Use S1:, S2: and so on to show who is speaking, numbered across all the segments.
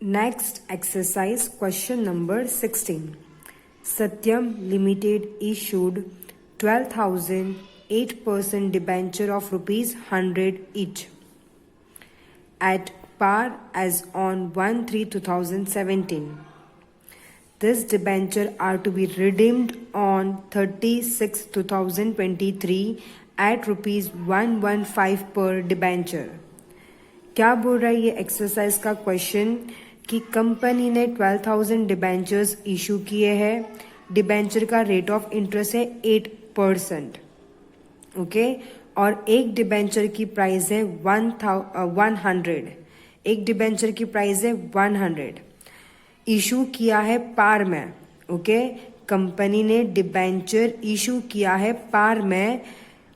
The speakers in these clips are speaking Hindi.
S1: Next exercise, question number 16. Satyam Limited issued 12,000 8% debenture of rupees 100 each at par as on 1/3/2017. This debenture are to be redeemed on 30/6/2023 at rupees 115 per debenture. क्या बोल रहा है ये एक्सरसाइज का क्वेश्चन कि कंपनी ने 12,000 डिबेंचर्स इशू किए हैं. डिबेंचर का रेट ऑफ इंटरेस्ट है 8%. ओके, और एक डिबेंचर की प्राइस है 100. एक डिबेंचर की प्राइस है 100. इशू किया है पार में. ओके, कंपनी ने डिबेंचर इशू किया है पार में,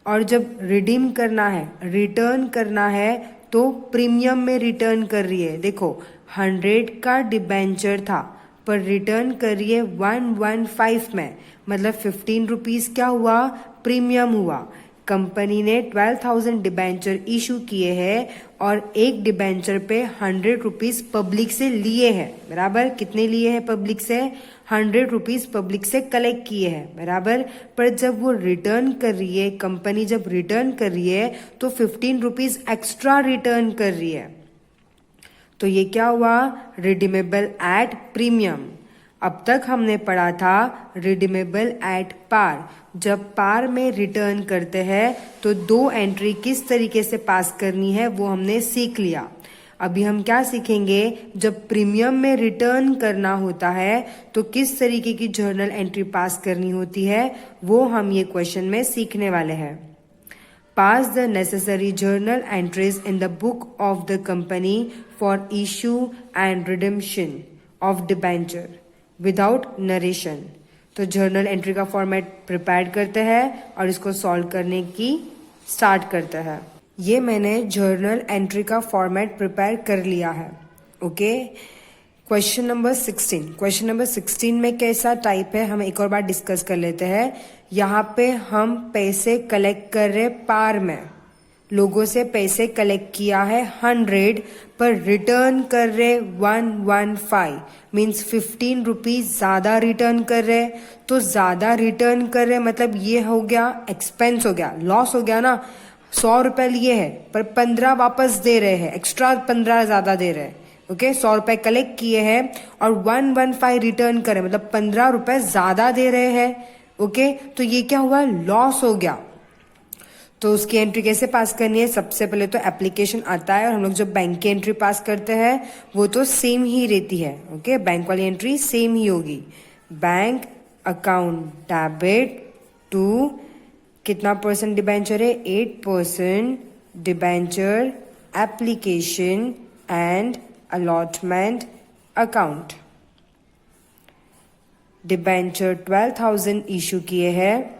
S1: और जब रिडीम करना है, रिटर्न करना है, तो प्रीमियम में रिटर्न कर रही है. देखो 100 का डिबेंचर था पर रिटर्न कर रही है 115 में, मतलब 15 रुपीज क्या हुआ, प्रीमियम हुआ. कंपनी ने 12,000 डिबेंचर इशू किए हैं और एक डिबेंचर पे 100 रुपीज पब्लिक से लिए हैं. बराबर, कितने लिए हैं पब्लिक से, 100 रुपीज पब्लिक से कलेक्ट किए हैं. बराबर, पर जब वो रिटर्न कर रही है, कंपनी जब रिटर्न कर रही है तो 15 रुपीज एक्स्ट्रा रिटर्न कर रही है. तो ये क्या हुआ, रिडीमेबल एट प्रीमियम. अब तक हमने पढ़ा था रिडीमेबल एट पार. जब पार में रिटर्न करते हैं तो दो एंट्री किस तरीके से पास करनी है वो हमने सीख लिया. अभी हम क्या सीखेंगे, जब प्रीमियम में रिटर्न करना होता है तो किस तरीके की जर्नल एंट्री पास करनी होती है, वो हम ये क्वेश्चन में सीखने वाले हैं. Pass the necessary journal entries in the book of the company for issue and redemption of debenture without narration. तो जर्नल एंट्री का फॉर्मेट प्रिपेयर करते हैं और इसको सॉल्व करने की स्टार्ट करते हैं. ये मैंने जर्नल एंट्री का फॉर्मेट प्रिपेयर कर लिया है. Okay, question number 16. Question number 16 में कैसा टाइप है हम एक और बार डिस्कस कर लेते हैं. यहाँ पे हम पैसे कलेक्ट कर रहे पार में, लोगों से पैसे कलेक्ट किया है 100 पर रिटर्न कर रहे 115, मीन्स 15 रुपीज ज्यादा रिटर्न कर रहे. तो ज्यादा रिटर्न कर रहे मतलब ये हो गया एक्सपेंस, हो गया लॉस, हो गया ना. 100 रुपए लिए है पर 15 वापस दे रहे हैं, एक्स्ट्रा 15 ज्यादा दे रहे हैं. ओके, 100 रुपए कलेक्ट किए हैं और 115 रिटर्न करे, मतलब 15 रुपए ज्यादा दे रहे हैं. ओके, तो ये क्या हुआ, लॉस हो गया. तो उसकी एंट्री कैसे पास करनी है, सबसे पहले तो एप्लीकेशन आता है और हम लोग जब बैंक की एंट्री पास करते हैं वो तो सेम ही रहती है. ओके, बैंक वाली एंट्री सेम ही होगी. बैंक अकाउंट डेबिट टू कितना परसेंट डिबेंचर है, 8% debenture application and allotment account. Debenture 12,000 issue किए हैं,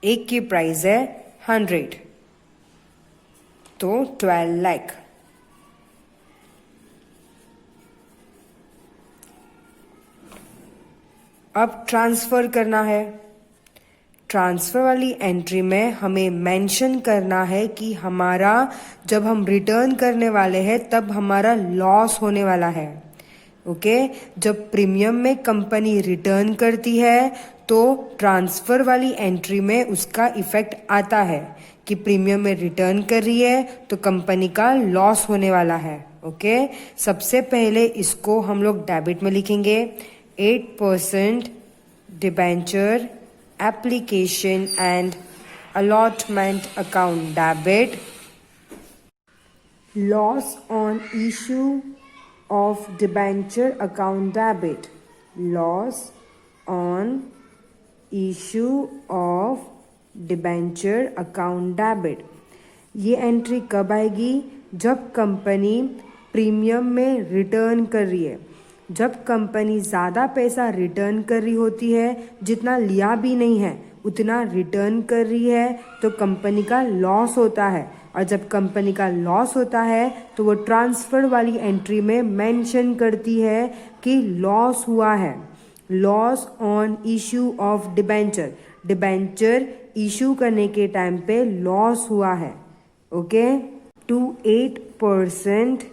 S1: एक की प्राइस है 100, तो 12 लाख. अब ट्रांसफर करना है. ट्रांसफर वाली एंट्री में हमें मेंशन करना है कि हमारा जब हम रिटर्न करने वाले हैं तब हमारा लॉस होने वाला है. ओके, जब प्रीमियम में कंपनी रिटर्न करती है तो ट्रांसफर वाली एंट्री में उसका इफेक्ट आता है कि प्रीमियम में रिटर्न कर रही है तो कंपनी का लॉस होने वाला है. ओके, सबसे पहले इसको हम लोग डेबिट में लिखेंगे. 8% debenture application and allotment account debit. Loss on issue of debenture account debit. Loss on issue of debenture account debit. ये एंट्री कब आएगी, जब कंपनी प्रीमियम में रिटर्न कर रही है. जब कंपनी ज़्यादा पैसा रिटर्न कर रही होती है, जितना लिया भी नहीं है उतना रिटर्न कर रही है, तो कंपनी का लॉस होता है. और जब कंपनी का लॉस होता है तो वो ट्रांसफर वाली एंट्री में मेंशन करती है कि लॉस हुआ है. Loss on issue of debenture, debenture issue करने के टाइम पे लॉस हुआ है. Okay, to 8%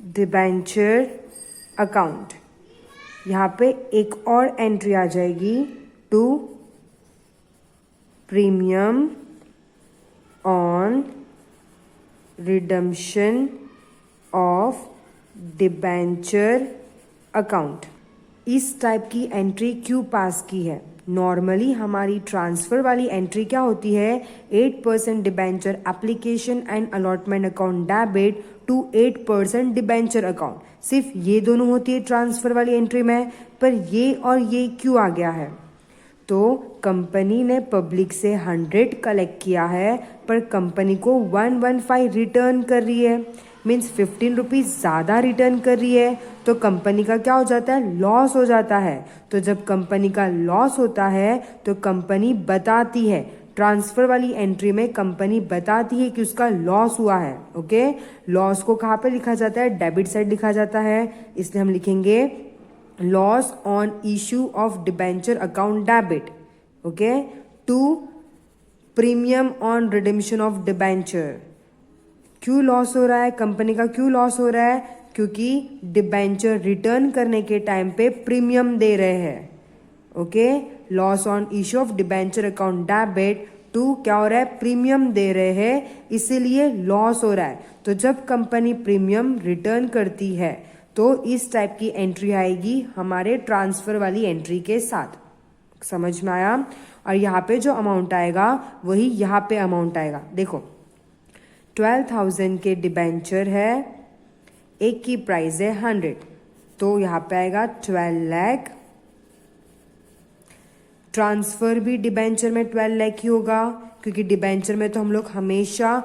S1: debenture account. यहाँ पे एक और एंट्री आ जाएगी to premium on redemption of debenture account. इस टाइप की एंट्री क्यों पास की है? नॉर्मली हमारी ट्रांसफर वाली एंट्री क्या होती है? 8% debenture application and allotment account debit to 8% debenture account. सिर्फ ये दोनों होती है ट्रांसफर वाली एंट्री में, पर ये और ये क्यों आ गया है? तो कंपनी ने पब्लिक से 100 कलेक्ट किया है, पर कंपनी को 115 रिटर्न कर रही है, मीन्स 15 रुपीज़ ज़्यादा रिटर्न कर रही है, तो कंपनी का क्या हो जाता है? लॉस हो जाता है। तो जब कंपनी का लॉस होता है तो कंपनी बताती है, ट्रांसफर वाली एंट्री में कंपनी बताती है कि उसका लॉस हुआ है। ओके, लॉस को कहाँ पे लिखा जाता है? डेबिट साइड लिखा जाता है, इसलिए हम लिखेंगे loss on issue of debenture account debit, okay, to premium on redemption of debenture. क्यों लॉस हो रहा है? कंपनी का क्यों लॉस हो रहा है? क्योंकि डिबेंचर रिटर्न करने के टाइम पे प्रीमियम दे रहे हैं। Okay, loss on issue of debenture account debit to क्या हो रहा है? प्रीमियम दे रहे हैं, इसीलिए लॉस हो रहा है। तो जब कंपनी प्रीमियम रिटर्न करती है तो इस टाइप की एंट्री आएगी हमारे ट्रांसफर वाली एंट्री के साथ। समझ में आया? और यहाँ पे जो अमाउंट आएगा वही यहाँ पे अमाउंट आएगा। देखो 12,000 के डिबेंचर है, एक की प्राइस है 100, तो यहाँ पे आएगा 12 लाख। ट्रांसफर भी डिबेंचर में 12 लाख ही होगा, क्योंकि डिबेंचर में तो हम लोग हमेशा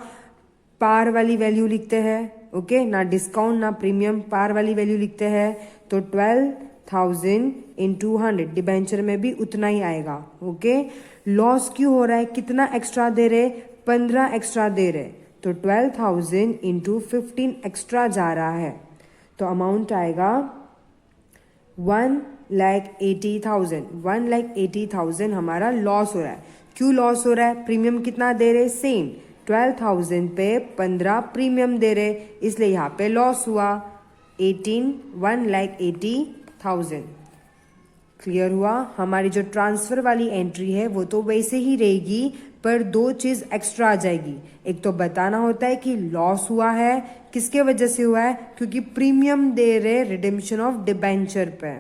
S1: पार वाली वैल्यू लिखते हैं। ओके, ना डिस्काउंट ना प्रीमियम, पार वाली वैल्यू लिखते हैं। तो 12,000 इंटू 100, डिबेंचर में भी उतना ही आएगा। ओके, लॉस क्यों हो रहा है? कितना एक्स्ट्रा दे रहे? 15 एक्स्ट्रा दे रहे, तो 12,000 इंटू 15 एक्स्ट्रा जा रहा है, तो अमाउंट आएगा 1,80,000। 1,80,000 हमारा लॉस हो रहा है। क्यों लॉस हो रहा है? प्रीमियम कितना दे रहे? सेम 12,000 पे 15 प्रीमियम दे रहे, इसलिए यहाँ पे लॉस हुआ 1,80,000। क्लियर हुआ? हमारी जो ट्रांसफर वाली एंट्री है वो तो वैसे ही रहेगी, पर दो चीज एक्स्ट्रा आ जाएगी। एक तो बताना होता है कि लॉस हुआ है, किसके वजह से हुआ है? क्योंकि प्रीमियम दे रहे रिडेम्पशन ऑफ डिबेंचर पे।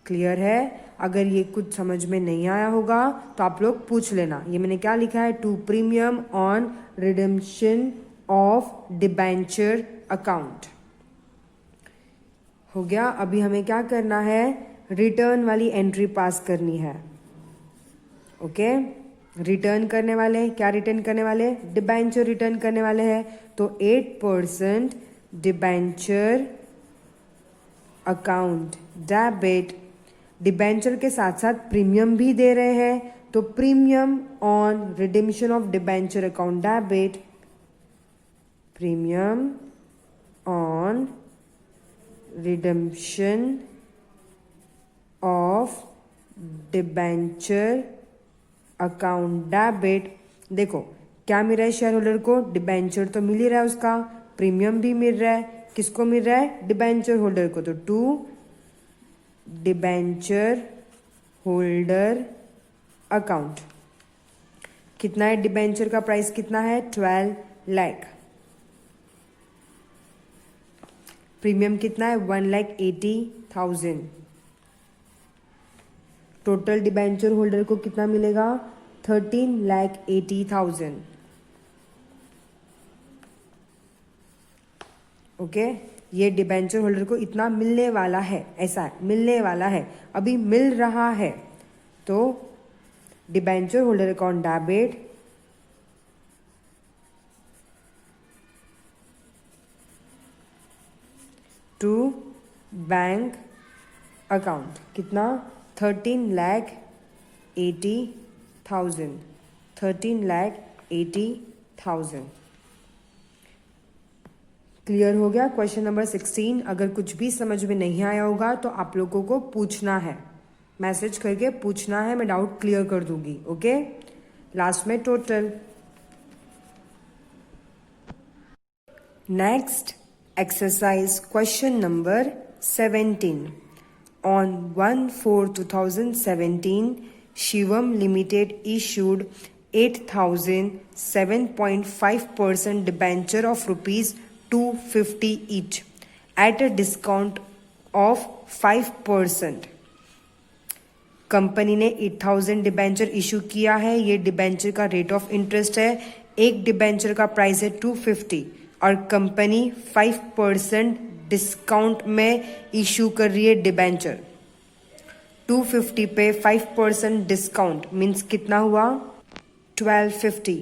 S1: क्लियर है? अगर ये कुछ समझ में नहीं आया होगा तो आप लोग पूछ लेना। ये मैंने क्या लिखा है? To premium on redemption of debenture account. हो गया। अभी हमें क्या करना है? रिटर्न वाली एंट्री पास करनी है। ओके, रिटर्न करने वाले, क्या रिटर्न करने वाले? डिबेंचर रिटर्न करने वाले हैं, तो 8% डिबेंचर अकाउंट डेबिट। डिबेंचर के साथ साथ प्रीमियम भी दे रहे हैं, तो premium on redemption of debenture account debit, premium on redemption of debenture account debit. देखो क्या मिल रहा है शेयर होल्डर को? डिबेंचर तो मिल ही रहा है, उसका प्रीमियम भी मिल रहा है। किसको मिल रहा है? डिबेंचर होल्डर को। तो टू डिबेंचर होल्डर अकाउंट। कितना है डिबेंचर का प्राइस? कितना है? 12 लाख। प्रीमियम कितना है? 1,80,000। टोटल डिबेंचर होल्डर को कितना मिलेगा? 13,80,000। ओके, ये डिबेंचर होल्डर को इतना मिलने वाला है, ऐसा है, मिलने वाला है, अभी मिल रहा है। तो debenture holder account debit to bank account. कितना? 13,80,000। 13,80,000। क्लियर हो गया? Question number 16। अगर कुछ भी समझ में नहीं आया होगा तो आप लोगों को पूछना है, मैसेज करके पूछना है, मैं डाउट क्लियर कर दूंगी। ओके, लास्ट में total. Next Exercise question number 17. On 1/4/2017, Shivam Limited issued 8,007.5% debenture of rupees 250 each at a discount of 5%. Company ने 8,000 डिबेंचर इशू किया है. ये डिबेंचर का रेट ऑफ इंटरेस्ट है. एक डिबेंचर का प्राइस है 250 और कंपनी 5% डिस्काउंट में इशू कर रही है डिबेंचर. 250 पे 5% डिस्काउंट मीन्स कितना हुआ? 1250.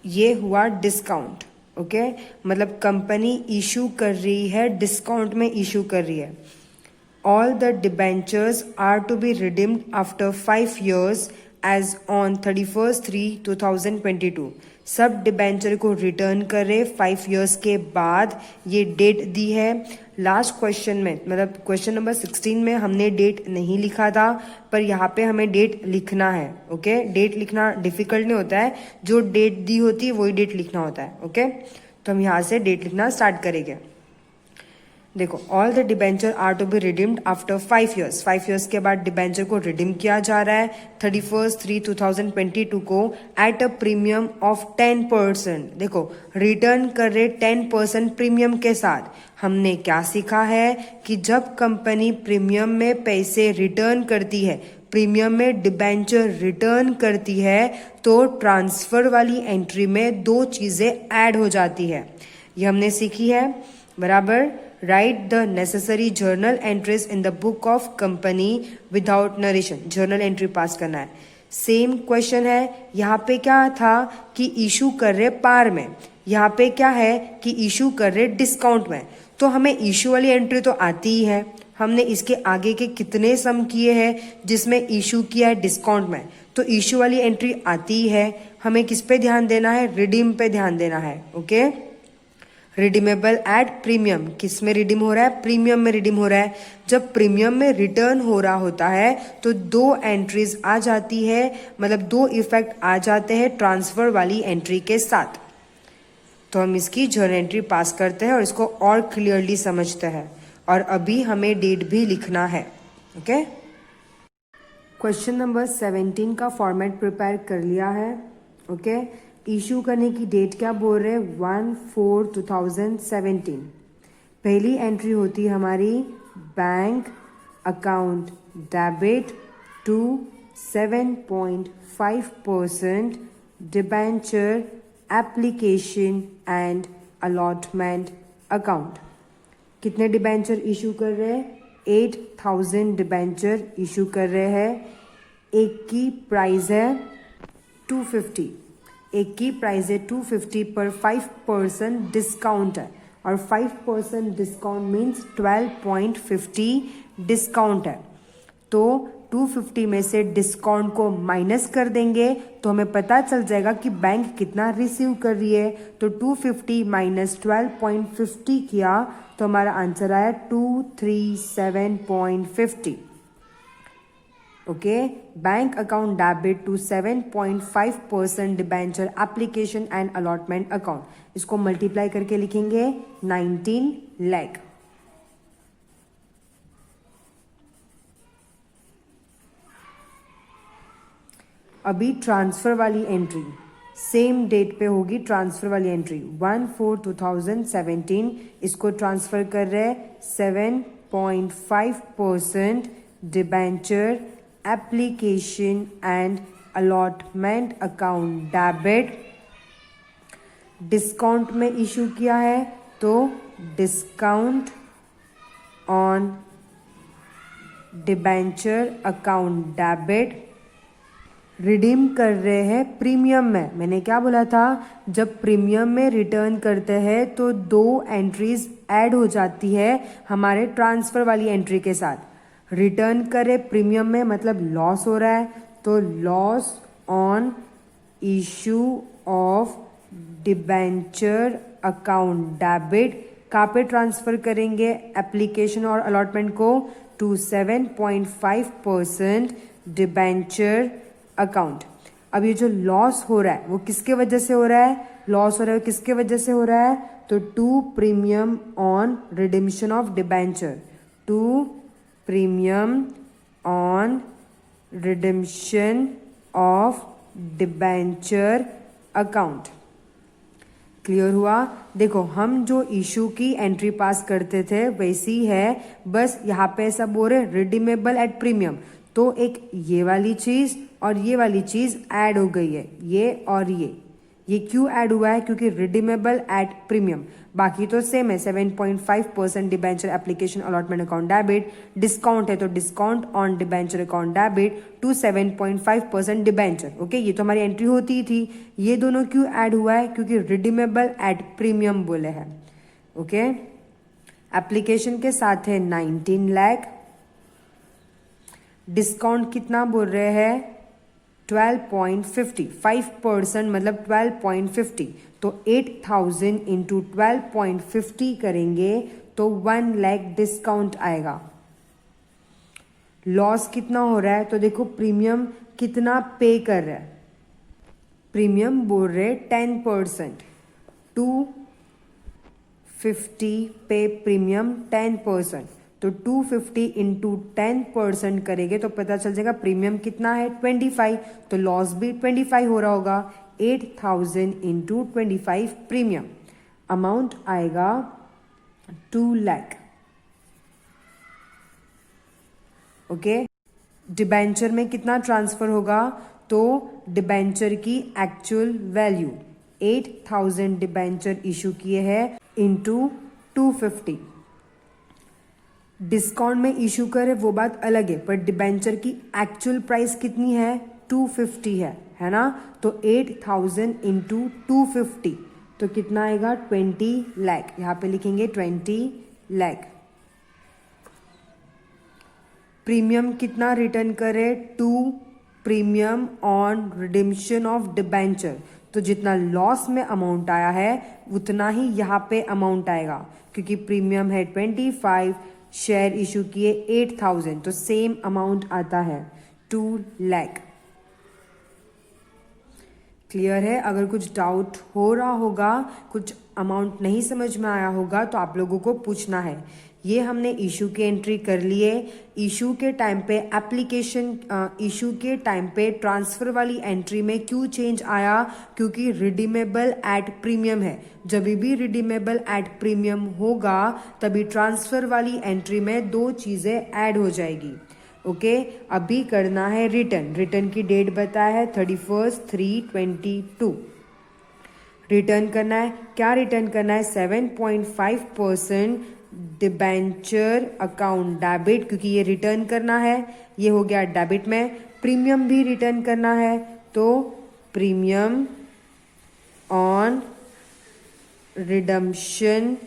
S1: ये हुआ डिस्काउंट. ओके, मतलब कंपनी इशू कर रही है, डिस्काउंट में इशू कर रही है. All the debentures are to be redeemed after 5 years as on 31/3/2022. सब डिबेंचर को रिटर्न करे 5 years के बाद. ये डेट दी है. लास्ट क्वेश्चन में मतलब क्वेश्चन नंबर 16 में हमने डेट नहीं लिखा था, पर यहाँ पे हमें डेट लिखना है. ओके, डेट लिखना डिफिकल्ट नहीं होता है, जो डेट दी होती है वही डेट लिखना होता है. ओके, तो हम यहाँ से डेट लिखना स्टार्ट करेंगे. देखो, all the debenture are to be redeemed after 5 years. 5 years के बाद डिबेंचर को रिडीम किया जा रहा है 31/3/2022 को एट अ प्रीमियम ऑफ 10%. देखो, रिटर्न कर रहे 10% प्रीमियम के साथ. हमने क्या सीखा है कि जब कंपनी प्रीमियम में पैसे रिटर्न करती है, प्रीमियम में डिबेंचर रिटर्न करती है, तो ट्रांसफर वाली एंट्री में 2 चीजें ऐड हो जाती है. ये हमने सीखी है. बराबर. Write the necessary journal entries in the book of company without narration. journal entry पास करना है. सेम क्वेश्चन है. यहाँ पे क्या था कि इशू कर रहे पार में, यहाँ पे क्या है कि इशू कर रहे डिस्काउंट में. तो हमें इशू वाली एंट्री तो आती ही है. हमने इसके आगे के कितने सम किए हैं जिसमें इशू किया है डिस्काउंट में, तो इशू वाली एंट्री आती ही है. हमें किस पे ध्यान देना है? रिडीम पे ध्यान देना है. Okay, redeemable at premium. किस में रिडीम हो रहा है? प्रीमियम में रिडीम हो रहा है. जब प्रीमियम में रिटर्न हो रहा होता है तो 2 एंट्रीज आ जाती है, मतलब 2 इफेक्ट आ जाते हैं ट्रांसफर वाली एंट्री के साथ. तो हम इसकी जर्नल एंट्री पास करते हैं और इसको और क्लियरली समझते हैं. और अभी हमें डेट भी लिखना है. ओके, क्वेश्चन नंबर 17 का फॉर्मेट प्रिपेयर कर लिया है. ओके, इशू करने की डेट क्या बोल रहे हैं? 1/4/2017. पहली एंट्री होती है हमारी bank account debit to 7.5% debenture application and allotment account. कितने डिबेंचर इशू कर रहे हैं? 8,000 डिबेंचर इशू कर रहे हैं. एक की प्राइस है 250. एक की प्राइस है 250 पर 5% डिस्काउंट है, और 5% डिस्काउंट मीन्स 12.50 डिस्काउंट है. तो 250 में से डिस्काउंट को माइनस कर देंगे तो हमें पता चल जाएगा कि बैंक कितना रिसीव कर रही है. तो 250 माइनस 12.50 किया तो हमारा आंसर आया 237.50. Okay, bank account debit to 7.5% debenture application and allotment account. इसको मल्टीप्लाई करके लिखेंगे 19 लाख. अभी ट्रांसफर वाली एंट्री सेम डेट पे होगी. ट्रांसफर वाली एंट्री 1/4/2017. इसको ट्रांसफर कर रहे 7.5% debenture application and allotment account debit. Discount में इशू किया है तो discount on debenture account debit. Redeem कर रहे हैं प्रीमियम में. मैंने क्या बोला था? जब प्रीमियम में रिटर्न करते हैं तो 2 एंट्रीज ऐड हो जाती है हमारे ट्रांसफर वाली एंट्री के साथ. रिटर्न करे प्रीमियम में मतलब लॉस हो रहा है, तो loss on issue of debenture account debit. कहाँ पे ट्रांसफर करेंगे एप्लीकेशन और अलॉटमेंट को? To 7.5% debenture account. अब ये जो लॉस हो रहा है वो किसके वजह से हो रहा है? लॉस हो रहा है किसके वजह से हो रहा है? तो 2 premium on redemption of debenture, 2 premium on redemption of debenture account. Clear हुआ? देखो हम जो इशू की एंट्री पास करते थे वैसी है, बस यहाँ पे ऐसा बोल रहे रिडीमेबल एट प्रीमियम, तो एक ये वाली चीज और ये वाली चीज ऐड हो गई है, ये और ये क्यों ऐड हुआ है? क्योंकि रिडीमेबल एट प्रीमियम, बाकी तो सेम है। 7.5% debenture application allotment account debit, discount है तो discount on debenture account debit to 7.5% debenture. Okay, ये तो हमारी एंट्री होती ही थी। ये दोनों क्यों ऐड हुआ है? क्योंकि रिडीमेबल एट प्रीमियम बोले हैं। ओके, एप्लीकेशन के साथ है 19 लाख, डिस्काउंट कितना बोल रहे हैं? 12.50, 5% मतलब 12.50, तो 8,000 इंटू 12.50 करेंगे तो 1 लाख डिस्काउंट आएगा। लॉस कितना हो रहा है? तो देखो प्रीमियम कितना पे कर रहा है, प्रीमियम बोल रहे 10%, 250 पे प्रीमियम 10%, तो 250 इंटू 10% करेंगे तो पता चल जाएगा प्रीमियम कितना है 25, तो लॉस भी 25 हो रहा होगा। 8,000 इंटू 25 प्रीमियम, अमाउंट आएगा 2 लाख। ओके, डिबेंचर में कितना ट्रांसफर होगा? तो डिबेंचर की एक्चुअल वैल्यू 8,000 डिबेंचर इशू किए हैं इंटू 250, डिस्काउंट में इशू करे वो बात अलग है, पर डिबेंचर की एक्चुअल प्राइस कितनी है? 250 है ना? तो 8,000 इंटू 250 तो कितना आएगा? 20 लाख। यहां पे लिखेंगे 20 लाख। प्रीमियम कितना रिटर्न करे? 2 premium on redemption of debenture, तो जितना लॉस में अमाउंट आया है उतना ही यहाँ पे अमाउंट आएगा, क्योंकि प्रीमियम है 25, शेयर इशू किए 8,000, तो सेम अमाउंट आता है 2 लाख। क्लियर है? अगर कुछ डाउट हो रहा होगा, कुछ अमाउंट नहीं समझ में आया होगा तो आप लोगों को पूछना है। ये हमने इशू की एंट्री कर लिए। इशू के टाइम पे इशू के टाइम पे ट्रांसफर वाली एंट्री में क्यों चेंज आया? क्योंकि रिडीमेबल एट प्रीमियम है। जब भी रिडीमेबल एट प्रीमियम होगा तभी ट्रांसफर वाली एंट्री में 2 चीजें ऐड हो जाएगी। ओके, अभी करना है रिटर्न। रिटर्न की डेट बताया है 31/3/22। रिटर्न करना है, क्या रिटर्न करना है? 7.5% डिबेंचर अकाउंट डेबिट, क्योंकि ये रिटर्न करना है, ये हो गया डेबिट में। प्रीमियम भी रिटर्न करना है, तो premium on redemption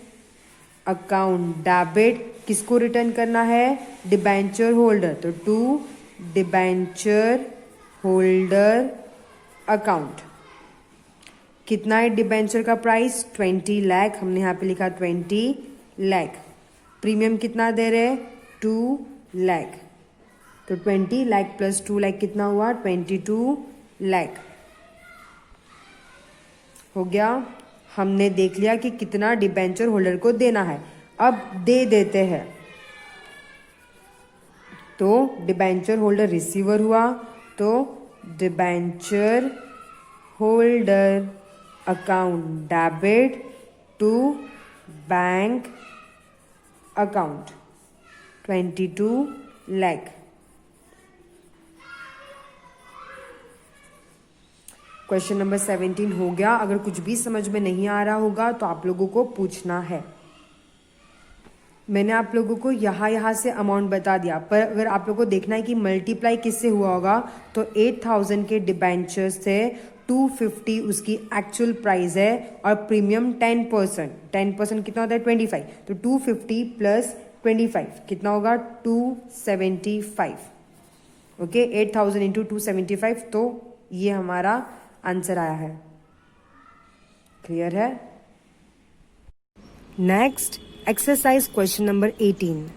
S1: account debit किसको रिटर्न करना है? डिबेंचर होल्डर, तो टू डिबेंचर होल्डर अकाउंट। कितना है डिबेंचर का प्राइस? 20 लाख, हमने यहाँ पे लिखा 20 लाख। प्रीमियम कितना दे रहे? 2 लाख, तो 20 लाख प्लस 2 लाख कितना हुआ? 22 लाख। हो गया। हमने देख लिया कि कितना डिबेंचर होल्डर को देना है, अब दे देते हैं। तो डिबेंचर होल्डर रिसीवर हुआ, तो debenture holder account debit to bank account 22 lakh. Question number 17 हो गया। अगर कुछ भी समझ में नहीं आ रहा होगा तो आप लोगों को पूछना है। मैंने आप लोगों को यहाँ से अमाउंट बता दिया, पर अगर आप लोगों को देखना है कि मल्टीप्लाई किससे हुआ होगा, तो 8,000 के डिबेंचर्स थे, 250 उसकी एक्चुअल प्राइस है और प्रीमियम 10% कितना होता है? 25, तो 250 प्लस 25 कितना होगा? 275। ओके, 8,000 इंटू 275, तो ये हमारा आंसर आया है। क्लियर है? Next exercise question number 18।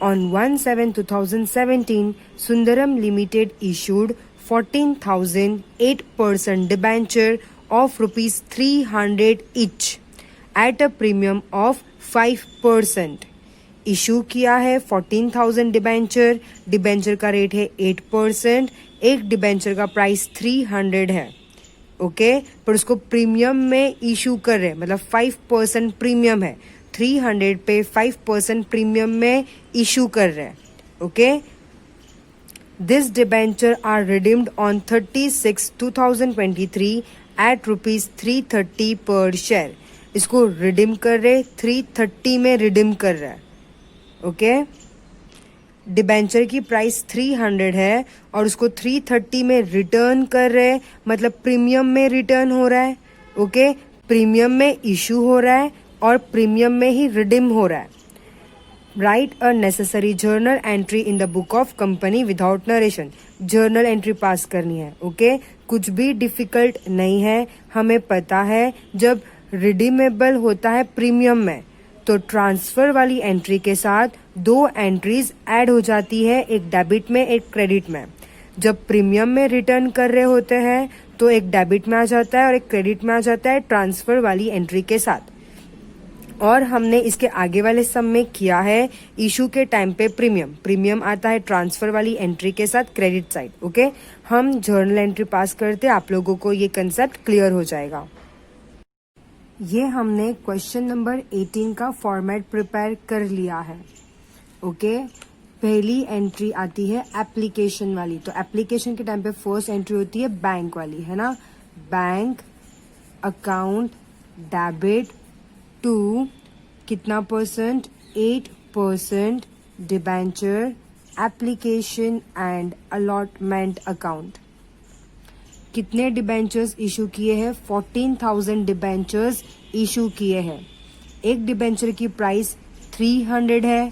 S1: On 1/7/2017, Sundaram Limited issued 14,000 8% debenture of rupees 300 each at a premium of 5%। Issue किया है 14,000 डिबेंचर, डिबेंचर का रेट है 8%, एक डिबेंचर का प्राइस 300 है। ओके, पर उसको प्रीमियम में इशू कर रहे हैं, मतलब 5% प्रीमियम है, 300 पे 5% प्रीमियम में इशू कर रहे हैं। Okay, this debenture are redeemed on 36/2023 at ₹330 per share. इसको रिडीम कर रहे, 330 में रिडीम कर रहा है। ओके, डिबेंचर की प्राइस 300 है और उसको 330 में रिटर्न कर रहे, मतलब प्रीमियम में रिटर्न हो रहा है। ओके, प्रीमियम में इशू हो रहा है और प्रीमियम में ही रिडीम हो रहा है। Right a necessary journal entry in the book of company without narration. Journal entry पास करनी है। ओके, कुछ भी डिफिकल्ट नहीं है। हमें पता है जब रिडीमेबल होता है प्रीमियम में तो ट्रांसफर वाली एंट्री के साथ 2 एंट्रीज ऐड हो जाती है, एक डेबिट में एक क्रेडिट में। जब प्रीमियम में रिटर्न कर रहे होते हैं तो एक डेबिट में आ जाता है और एक क्रेडिट में आ जाता है ट्रांसफर वाली एंट्री के साथ। और हमने इसके आगे वाले सम में किया है इशू के टाइम पे प्रीमियम आता है ट्रांसफर वाली एंट्री के साथ क्रेडिट साइड। ओके, हम जर्नल एंट्री पास करते, आप लोगों को ये कंसेप्ट क्लियर हो जाएगा। ये हमने क्वेश्चन नंबर 18 का फॉर्मेट प्रिपेयर कर लिया है। ओके, पहली एंट्री आती है एप्लीकेशन वाली, तो एप्लीकेशन के टाइम पे फर्स्ट एंट्री होती है बैंक वाली, है ना। बैंक अकाउंट डेबिट टू कितना percent, 8% debenture application and allotment account. कितने डिबेंचर्स इशू किए हैं, 14,000 डिबेंचर्स इशू किए हैं। एक डिबेंचर की प्राइस 300 है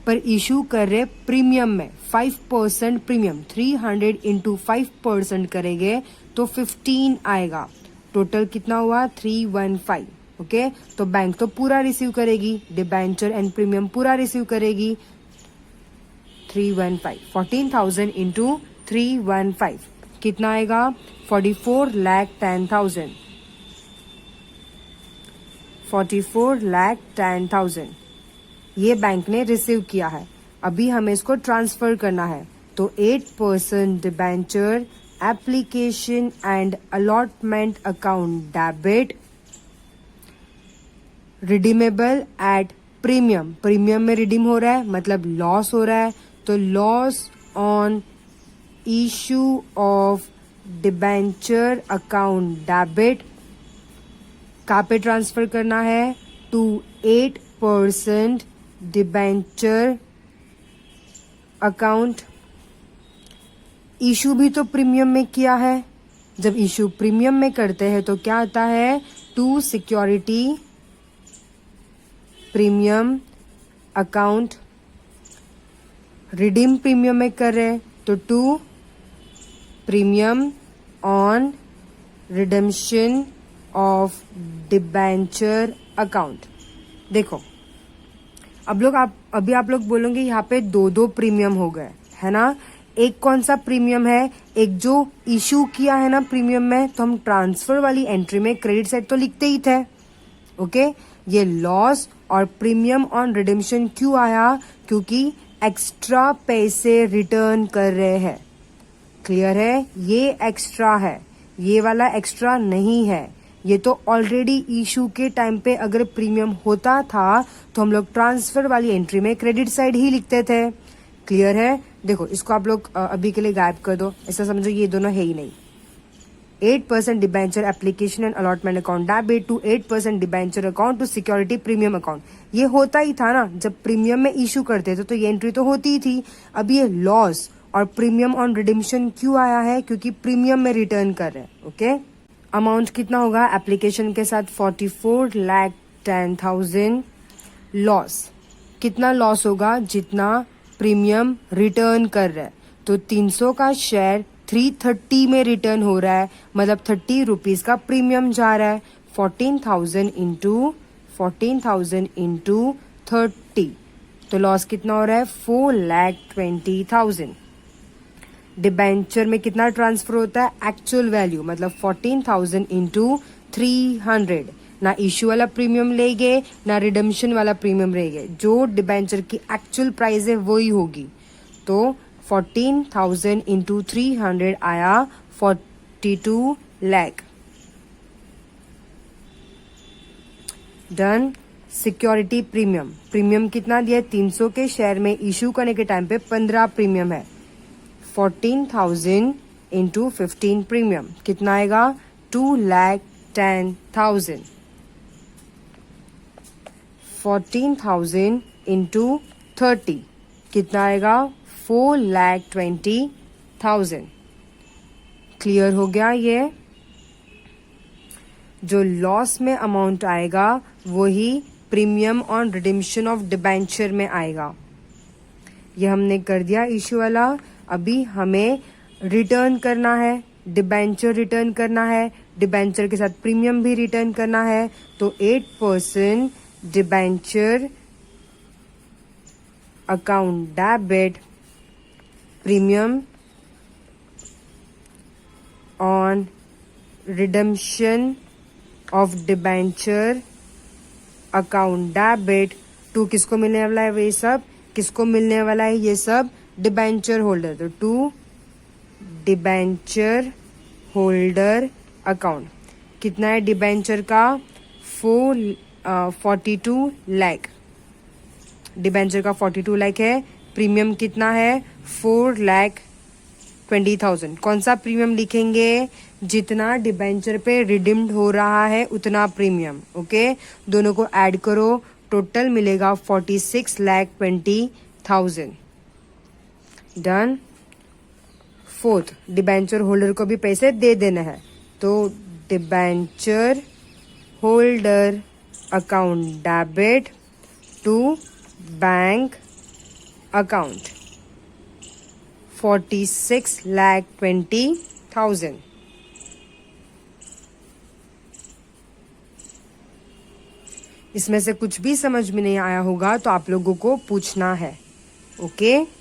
S1: पर इशू कर रहे प्रीमियम में 5% प्रीमियम, 300 इंटू 5% करेंगे तो 15 आएगा। टोटल कितना हुआ, 315। ओके, तो बैंक तो पूरा रिसीव करेगी, डिबेंचर एंड प्रीमियम पूरा रिसीव करेगी। 315 14,000 इंटू 315 कितना आएगा, 44,10,000। 44,10,000 ये बैंक ने रिसीव किया है। अभी हमें इसको ट्रांसफर करना है, तो 8% debenture application and allotment account debit redeemable at premium, premium में रिडीम हो रहा है मतलब लॉस हो रहा है, तो loss on issue of debenture account debit कहाँ पे ट्रांसफर करना है, टू 8% डिबेंचर अकाउंट। इशू भी तो प्रीमियम में किया है, जब इशू प्रीमियम में करते हैं तो क्या आता है, to security premium account. Redeem premium में कर रहे हैं तो to premium on redemption of debenture account. देखो अभी आप लोग बोलोगे यहाँ पे 2 प्रीमियम हो गए, है ना। एक कौन सा प्रीमियम है, एक जो इशू किया है ना प्रीमियम में, तो हम ट्रांसफर वाली एंट्री में क्रेडिट साइड तो लिखते ही थे। ओके, ये लॉस और प्रीमियम ऑन रिडेम्पशन क्यों आया, क्योंकि एक्स्ट्रा पैसे रिटर्न कर रहे हैं। क्लियर है, ये एक्स्ट्रा है, ये वाला एक्स्ट्रा नहीं है। ये तो ऑलरेडी इशू के टाइम पे अगर प्रीमियम होता था तो हम लोग ट्रांसफर वाली एंट्री में क्रेडिट साइड ही लिखते थे। क्लियर है, देखो इसको आप लोग अभी के लिए गायब कर दो, ऐसा समझो ये दोनों है ही नहीं। 8% debenture application and allotment account debit to 8% debenture account to security premium account. ये होता ही था ना, जब प्रीमियम में इशू करते थे तो ये एंट्री तो होती ही थी। अब ये लॉस और प्रीमियम ऑन रिडीम्पशन क्यों आया है, क्योंकि प्रीमियम में रिटर्न कर रहे हैं। ओके, अमाउंट कितना होगा एप्लीकेशन के साथ, 44,10,000। लॉस कितना लॉस होगा, जितना प्रीमियम रिटर्न कर रहा है, तो 300 का शेयर 330 में रिटर्न हो रहा है, मतलब 30 रुपीज का प्रीमियम जा रहा है। 14,000 इंटू 30, तो लॉस कितना हो रहा है, 4,20,000। डिबेंचर में कितना ट्रांसफर होता है, एक्चुअल वैल्यू, मतलब 14,000 इंटू 300, ना इशू वाला प्रीमियम लेंगे ना रिडम्पशन वाला प्रीमियम लेंगे, जो डिबेंचर की एक्चुअल प्राइस है वही होगी। तो 14,000 इंटू 300 आया 42 lakh. Done. Security premium, premium कितना दिया है 300 के शेयर में इशू करने के टाइम पे 15 प्रीमियम है। 14,000 इंटू 15 प्रीमियम कितना आएगा 2,10,000। 14,000 इंटू 30 कितना आएगा 4,20,000। क्लियर हो गया। ये जो लॉस में अमाउंट आएगा वही premium on Redemption of debenture में आएगा। ये हमने कर दिया इशू वाला। अभी हमें रिटर्न करना है, डिबेंचर रिटर्न करना है, डिबेंचर के साथ प्रीमियम भी रिटर्न करना है। तो 8% debenture account debit premium on redemption of debenture account debit to किसको मिलने वाला है, ये सब किसको मिलने वाला है, ये सब डिबेंचर होल्डर। तो टू डिबेंचर होल्डर अकाउंट कितना है डिबेंचर का 42 लाख। डिबेंचर का 42 लाख है। प्रीमियम कितना है 4,20,000। कौन सा प्रीमियम लिखेंगे, जितना डिबेंचर पे रिडीम्ड हो रहा है उतना प्रीमियम। ओके, दोनों को ऐड करो, टोटल मिलेगा 46,20,000। डन। फोर्थ, डिबेंचर होल्डर को भी पैसे दे देना है। तो debenture holder account debit to bank account 46,20,000। इसमें से कुछ भी समझ में नहीं आया होगा तो आप लोगों को पूछना है। ओके।